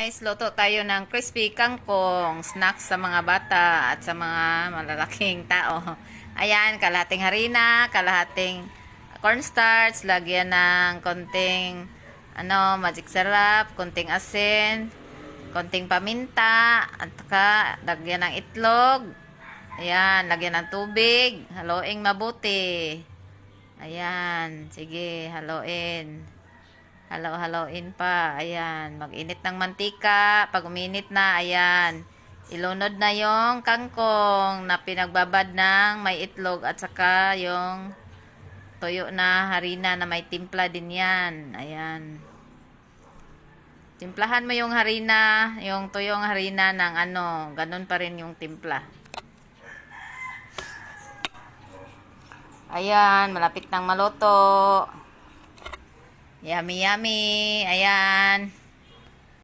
Guys, luto tayo ng crispy kangkong, snacks sa mga bata at sa mga malalaking tao. Ayan, kalahating harina, kalahating cornstarch, lagyan ng konting magic syrup, konting asin, konting paminta, at saka lagyan ng itlog. Ayan, lagyan ng tubig, haluin mabuti. Ayan, sige, haluin. Halo-haloin pa. Ayan. Mag-init ng mantika. Pag uminit na, ayan. Ilunod na yung kangkong na pinagbabad ng may itlog at saka yung tuyo na harina na may timpla din yan. Ayan. Timplahan mo yung harina, yung tuyong harina ng ganun pa rin yung timpla. Ayan, malapit nang maluto. Yummy, yummy. Ayan.